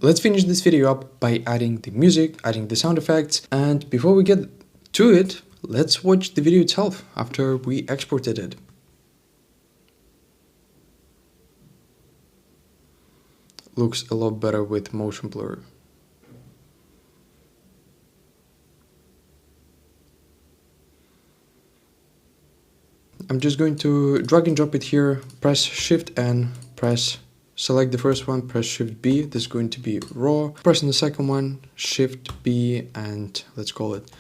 let's finish this video up by adding the music, adding the sound effects, and before we get to it, let's watch the video itself after we exported it. Looks a lot better with motion blur. I'm just going to drag and drop it here, press Shift N, select the first one, press Shift B, this is going to be raw, pressing the second one, Shift B, and let's call it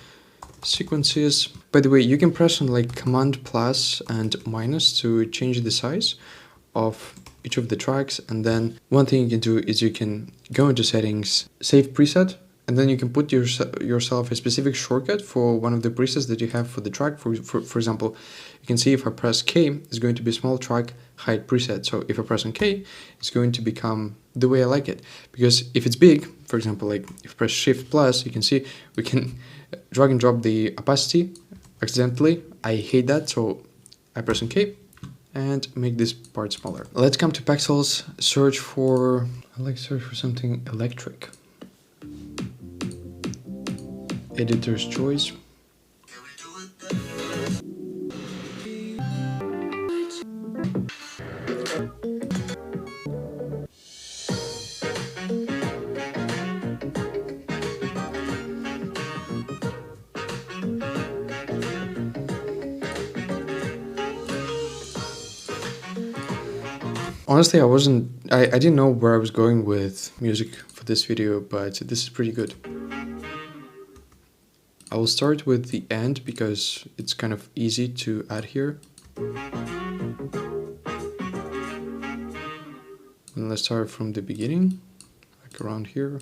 sequences. By the way, you can press on like Command plus and minus to change the size of each of the tracks, and then one thing you can do is you can go into settings, save preset, and then you can put yourself a specific shortcut for one of the presets that you have for the track. For example, you can see if I press K, it's going to be small track height preset. So if I press on K, it's going to become the way I like it. Because if it's big, for example, like if I press Shift plus, you can see we can drag and drop the opacity accidentally. I hate that, so I press on K and make this part smaller. Let's come to pixels, search for something electric. Editor's choice. Honestly, I didn't know where I was going with music for this video, but this is pretty good. I will start with the end because it's kind of easy to add here. And let's start from the beginning, like around here.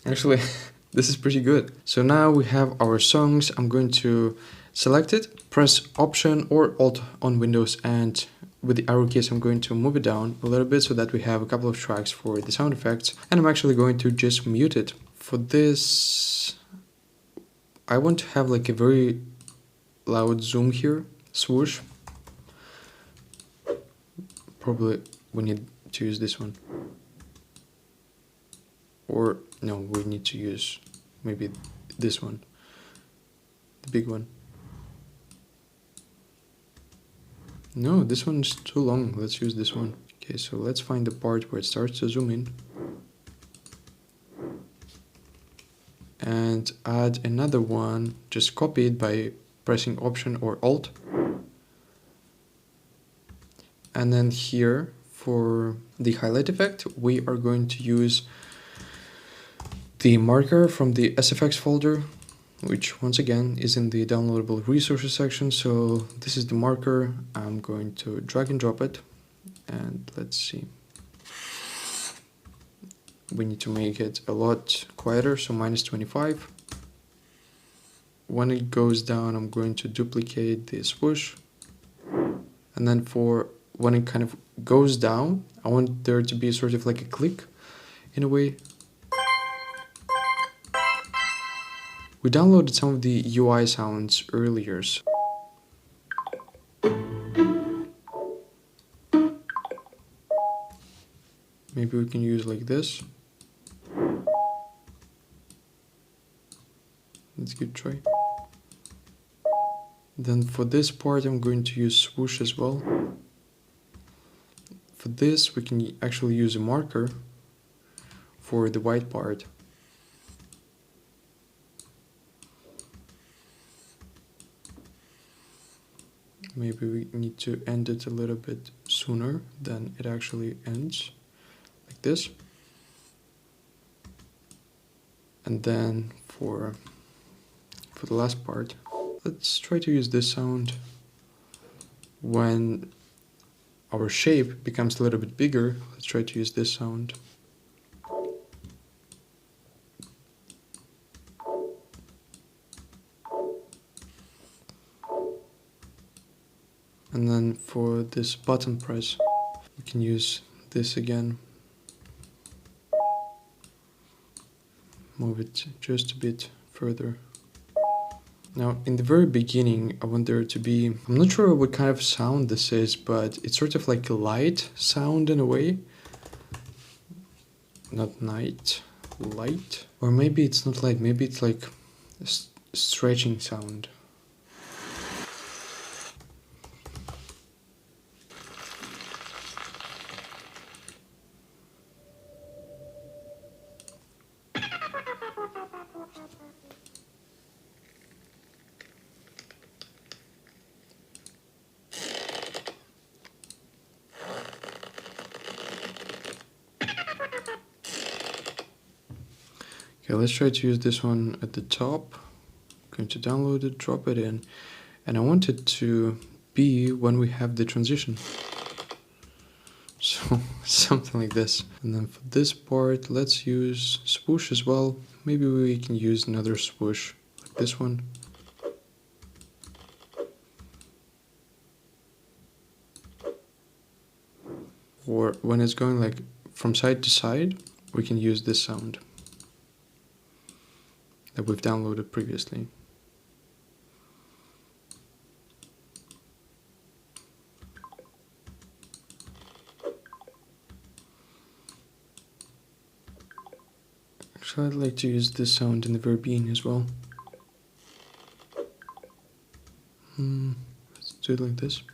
Actually, this is pretty good. So now we have our songs. I'm going to select it, press Option or Alt on Windows, and with the arrow keys I'm going to move it down a little bit so that we have a couple of tracks for the sound effects, and I'm actually going to just mute it. For this, I want to have like a very loud zoom here, swoosh. Probably we need to use this one. Or no, we need to use maybe this one, the big one. No, this one's too long. Let's use this one. Okay, so let's find the part where it starts to zoom in. And add another one, just copy it by pressing Option or Alt. And then here, for the highlight effect, we are going to use the marker from the SFX folder, which once again is in the downloadable resources section. So this is the marker. I'm going to drag and drop it, and let's see. We need to make it a lot quieter, so -25. When it goes down, I'm going to duplicate the swoosh, and then for when it kind of goes down, I want there to be sort of like a click in a way. We downloaded some of the UI sounds earlier. Maybe we can use like this. Let's give it a try. Then for this part, I'm going to use swoosh as well. For this, we can actually use a marker for the white part. Maybe we need to end it a little bit sooner than it actually ends, like this. And then for the last part, let's try to use this sound when our shape becomes a little bit bigger. Let's try to use this sound. And then for this button press, we can use this again. Move it just a bit further. Now, in the very beginning, I want there to be, I'm not sure what kind of sound this is, but it's sort of like a light sound in a way. Not night, light. Or maybe it's not light, maybe it's like a stretching sound. Okay, let's try to use this one at the top. I'm going to download it, drop it in, and I want it to be when we have the transition. So something like this. And then for this part, let's use swoosh as well. Maybe we can use another swoosh like this one. Or when it's going like from side to side, we can use this sound that we've downloaded previously. Actually, I'd like to use this sound in the very beginning as well. Let's do it like this.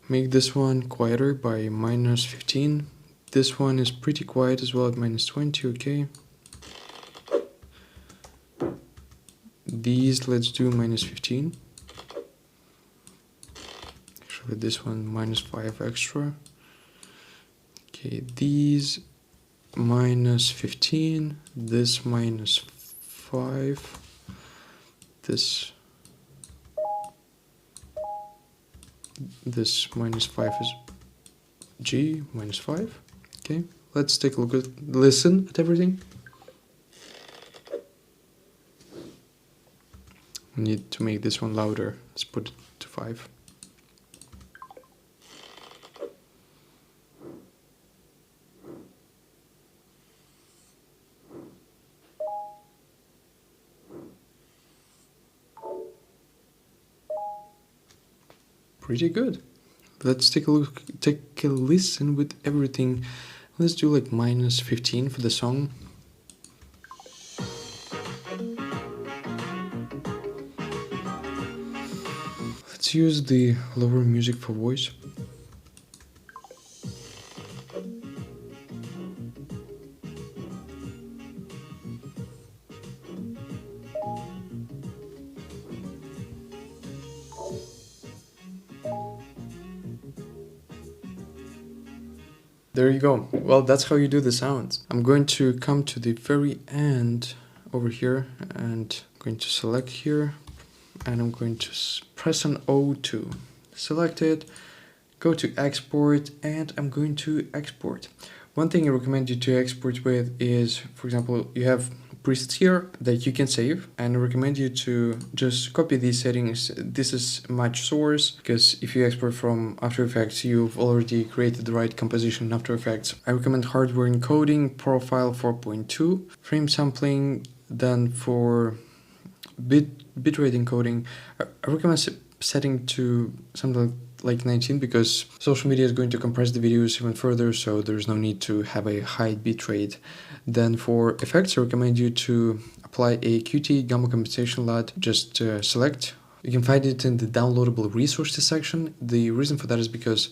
Make this one quieter by -15. This one is pretty quiet as well at -20, okay. These, let's do -15. Actually, this one -5 extra. Okay, these -15, this -5, this -5 is G, -5. Okay, let's take a look at, listen at everything. We need to make this one louder. Let's put it to 5. Pretty good. Let's take a look, take a listen with everything. Let's do like -15 for the song. Let's use the lower music for voice. There you go. Well, that's how you do the sounds. I'm going to come to the very end over here and I'm going to select here and I'm going to press an O to select it, go to export, and I'm going to export. One thing I recommend you to export with is, for example, you have presets here that you can save, and I recommend you to just copy these settings. This is match source, because if you export from After Effects, you've already created the right composition in After Effects. I recommend hardware encoding, profile 4.2, frame sampling. Then for bitrate encoding, I recommend setting to something like 19, because social media is going to compress the videos even further, so there's no need to have a high bitrate. Then for effects, I recommend you to apply a QT gamma compensation LUT. Just select. You can find it in the downloadable resources section. The reason for that is because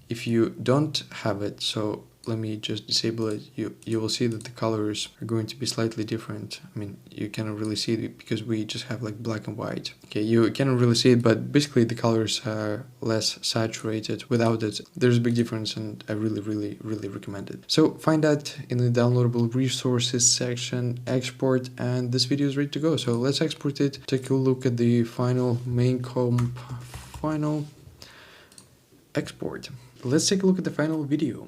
if you don't have it, so let me just disable it, you will see that the colors are going to be slightly different. I mean, you cannot really see it because we just have like black and white. Okay, you cannot really see it, but basically the colors are less saturated. Without it, there's a big difference, and I really recommend it. So find that in the downloadable resources section, export, and this video is ready to go. So let's export it, take a look at the final main comp, final export. Let's take a look at the final video.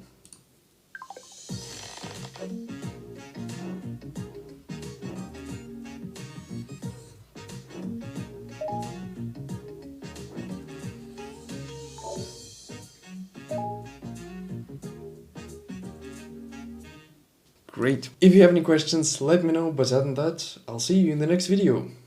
Great. If you have any questions, let me know, but other than that, I'll see you in the next video.